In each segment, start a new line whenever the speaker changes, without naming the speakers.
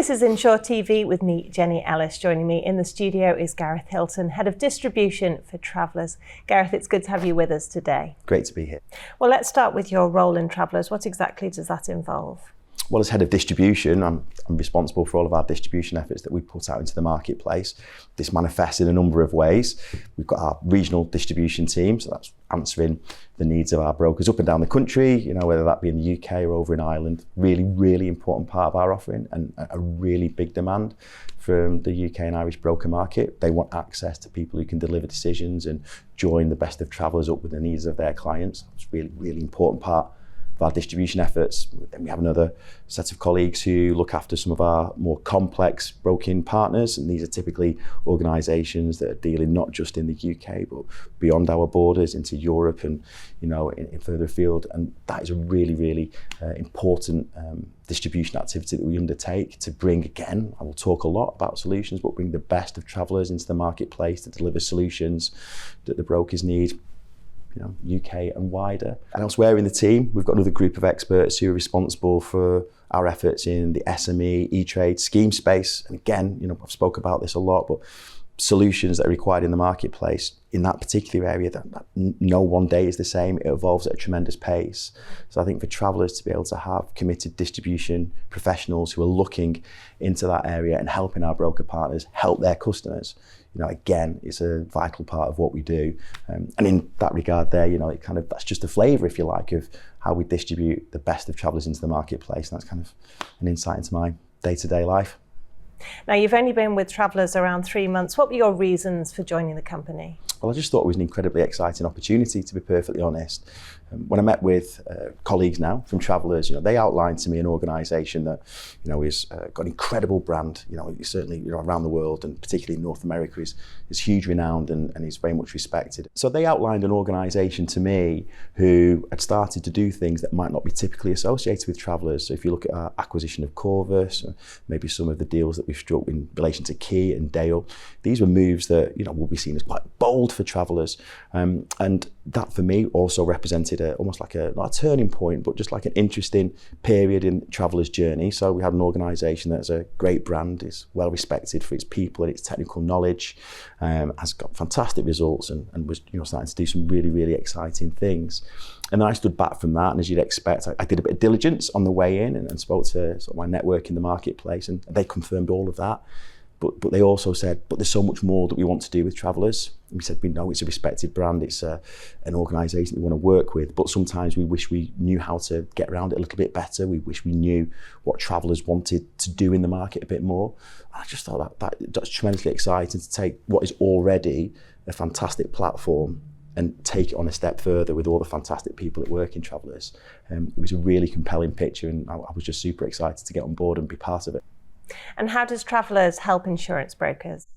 This is Insure TV with me, Jenny Ellis. Joining me in the studio is Gareth Hilton, Head of Distribution for Travellers. Gareth, it's good to have you with us today.
Great to be here.
Well, let's start with your role in Travellers. What exactly does that involve?
Well, as Head of Distribution, I'm responsible for all of our distribution efforts that we put out into the marketplace. This manifests in a number of ways. We've got our regional distribution team, so that's answering the needs of our brokers up and down the country, whether that be in the UK or over in Ireland. Really, really important part of our offering and a really big demand from the UK and Irish broker market. They want access to people who can deliver decisions and join the best of Travellers up with the needs of their clients. It's really, really important part of our distribution efforts. Then we have another set of colleagues who look after some of our more complex broking partners, and these are typically organisations that are dealing not just in the UK but beyond our borders into Europe and in further afield. And that is a really, really important distribution activity that we undertake to bring, again, I will talk a lot about solutions, but bring the best of Travellers into the marketplace to deliver solutions that the brokers need, UK and wider. And elsewhere in the team, we've got another group of experts who are responsible for our efforts in the SME, e-trade, scheme space. And again, I've spoke about this a lot, but solutions that are required in the marketplace in that particular area, that no one day is the same. It evolves at a tremendous pace. So I think for Travellers to be able to have committed distribution professionals who are looking into that area and helping our broker partners help their customers, again, it's a vital part of what we do. And in that regard there, that's just a flavour, if you like, of how we distribute the best of Travellers into the marketplace. And that's kind of an insight into my day-to-day life.
Now, you've only been with Travellers around 3 months. What were your reasons for joining the company?
Well, I just thought it was an incredibly exciting opportunity, to be perfectly honest. When I met with colleagues now from Travellers, they outlined to me an organisation that, is got an incredible brand. Certainly, around the world, and particularly in North America, is huge renowned and is very much respected. So they outlined an organisation to me who had started to do things that might not be typically associated with Travellers. So if you look at our acquisition of Corvus, maybe some of the deals that we've struck in relation to Key and Dale, these were moves that will be seen as quite bold for Travellers, and that for me also represented almost like not a turning point, but just like an interesting period in Travellers' journey. So we had an organisation that's a great brand, is well respected for its people and its technical knowledge, has got fantastic results, and was starting to do some really, really exciting things. And then I stood back from that, and as you'd expect, I did a bit of diligence on the way in and spoke to sort of my network in the marketplace, and they confirmed all of that. But they also said, but there's so much more that we want to do with Travellers. And we said, we know it's a respected brand, it's an organisation we want to work with, but sometimes we wish we knew how to get around it a little bit better. We wish we knew what Travellers wanted to do in the market a bit more. And I just thought that's tremendously exciting, to take what is already a fantastic platform and take it on a step further with all the fantastic people that work in Travellers. It was a really compelling picture, and I was just super excited to get on board and be part of it.
And how does Travellers help insurance brokers?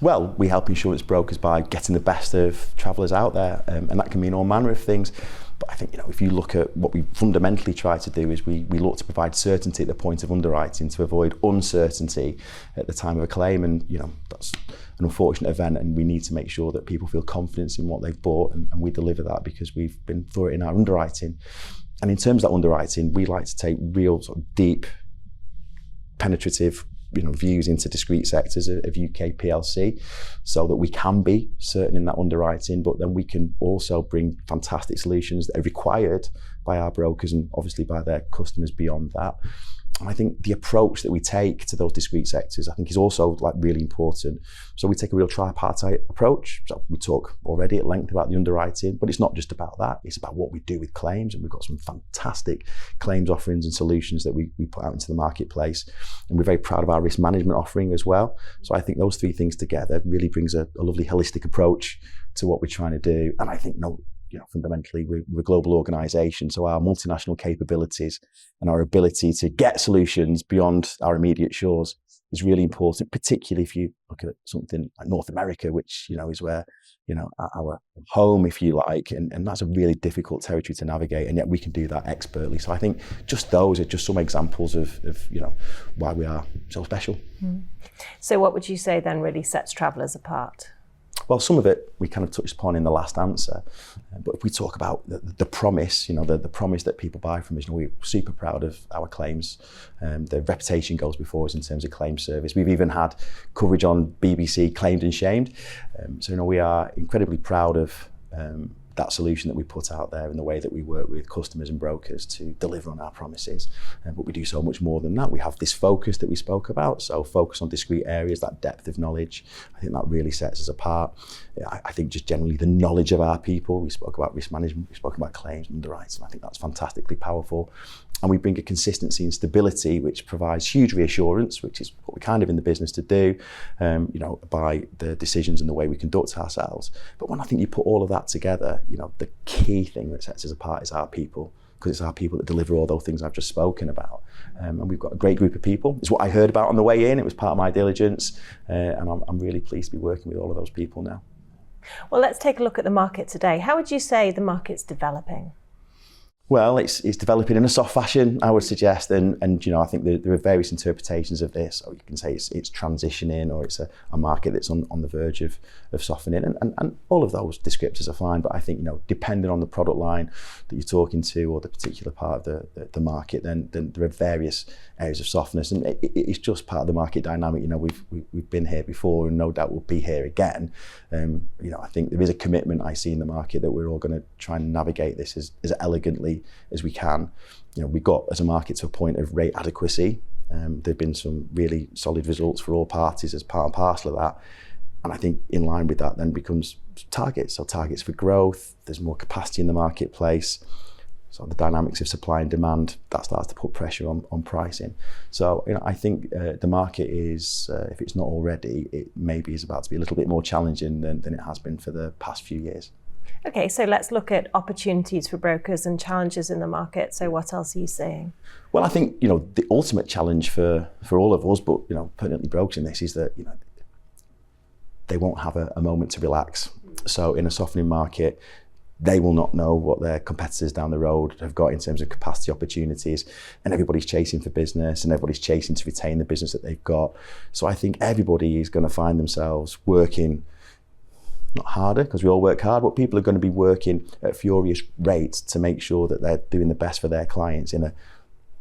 Well, we help insurance brokers by getting the best of Travellers out there, and that can mean all manner of things. But I think, if you look at what we fundamentally try to do, is we look to provide certainty at the point of underwriting to avoid uncertainty at the time of a claim. And, that's an unfortunate event, and we need to make sure that people feel confidence in what they've bought, and we deliver that because we've been through it in our underwriting. And in terms of that underwriting, we like to take real sort of deep, penetrative views into discrete sectors of UK PLC, so that we can be certain in that underwriting, but then we can also bring fantastic solutions that are required by our brokers and obviously by their customers beyond that. And I think the approach that we take to those discrete sectors, I think, is also really important. So we take a real tripartite approach. So we talk already at length about the underwriting, but it's not just about that. It's about what we do with claims, and we've got some fantastic claims offerings and solutions that we put out into the marketplace. And we're very proud of our risk management offering as well. So I think those three things together really brings a lovely holistic approach to what we're trying to do. And I think, fundamentally, we're a global organisation, so our multinational capabilities and our ability to get solutions beyond our immediate shores is really important, particularly if you look at something like North America, which, is where, our home, if you like, and that's a really difficult territory to navigate, and yet we can do that expertly. So I think just those are just some examples of why we are so special.
So what would you say then really sets Travellers apart?
Well, some of it we kind of touched upon in the last answer, but if we talk about the promise, the promise that people buy from us, we're super proud of our claims. The reputation goes before us in terms of claim service. We've even had coverage on BBC, Claimed and Shamed. So we are incredibly proud of that solution that we put out there and the way that we work with customers and brokers to deliver on our promises. But we do so much more than that. We have this focus that we spoke about, so focus on discrete areas, that depth of knowledge. I think that really sets us apart. I think just generally the knowledge of our people. We spoke about risk management, we spoke about claims and underwriting, and I think that's fantastically powerful. And we bring a consistency and stability which provides huge reassurance, which is what we're kind of in the business to do, by the decisions and the way we conduct ourselves. But when I think you put all of that together, the key thing that sets us apart is our people, because it's our people that deliver all those things I've just spoken about. And we've got a great group of people. It's what I heard about on the way in. It was part of my diligence. And I'm really pleased to be working with all of those people now.
Well, let's take a look at the market today. How would you say the market's developing?
Well, it's developing in a soft fashion, I would suggest, and I think there are various interpretations of this. Or you can say it's transitioning, or it's a market that's on the verge of softening, and all of those descriptors are fine. But I think depending on the product line that you're talking to or the particular part of the market, then there are various areas of softness, and it's just part of the market dynamic. We've been here before, and no doubt we'll be here again. I think there is a commitment I see in the market that we're all going to try and navigate this as elegantly as we can. We got as a market to a point of rate adequacy. There've been some really solid results for all parties as part and parcel of that. And I think in line with that then becomes targets. So targets for growth, there's more capacity in the marketplace. So the dynamics of supply and demand, that starts to put pressure on pricing. So I think the market is, if it's not already, it maybe is about to be a little bit more challenging than it has been for the past few years.
Okay, so let's look at opportunities for brokers and challenges in the market. So what else are you saying? Well,
I think the ultimate challenge for all of us, but pertinently brokers in this, is that they won't have a moment to relax. So in a softening market, they will not know what their competitors down the road have got in terms of capacity opportunities, and everybody's chasing for business and everybody's chasing to retain the business that they've got. So I think everybody is going to find themselves working, not harder, because we all work hard, but people are going to be working at furious rates to make sure that they're doing the best for their clients in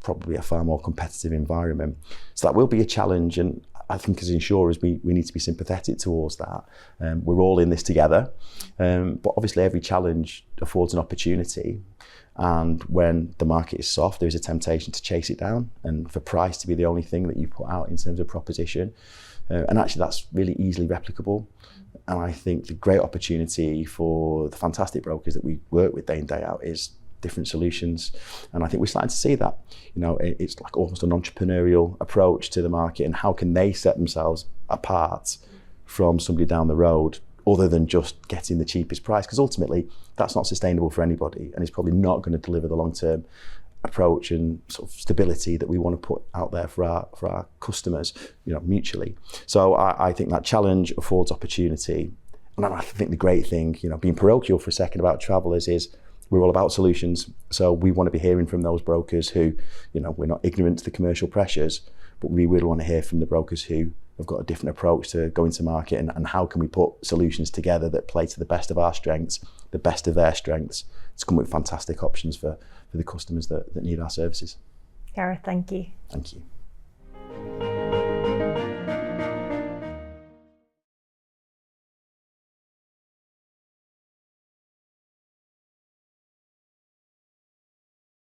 probably a far more competitive environment. So that will be a challenge, and I think as insurers we need to be sympathetic towards that. We're all in this together, but obviously every challenge affords an opportunity, and when the market is soft there is a temptation to chase it down and for price to be the only thing that you put out in terms of proposition, and actually that's really easily replicable. And I think the great opportunity for the fantastic brokers that we work with day in, day out is different solutions. And I think we're starting to see that. It's like almost an entrepreneurial approach to the market, and how can they set themselves apart from somebody down the road other than just getting the cheapest price, because ultimately that's not sustainable for anybody, and it's probably not going to deliver the long-term approach and sort of stability that we want to put out there for our customers, mutually. So I think that challenge affords opportunity. And I think the great thing, being parochial for a second about Travellers, is we're all about solutions. So we want to be hearing from those brokers who, we're not ignorant to the commercial pressures, but we really want to hear from the brokers who have got a different approach to going to market, and how can we put solutions together that play to the best of our strengths, the best of their strengths, to come with fantastic options for the customers that need our services.
Gareth, thank you.
Thank you.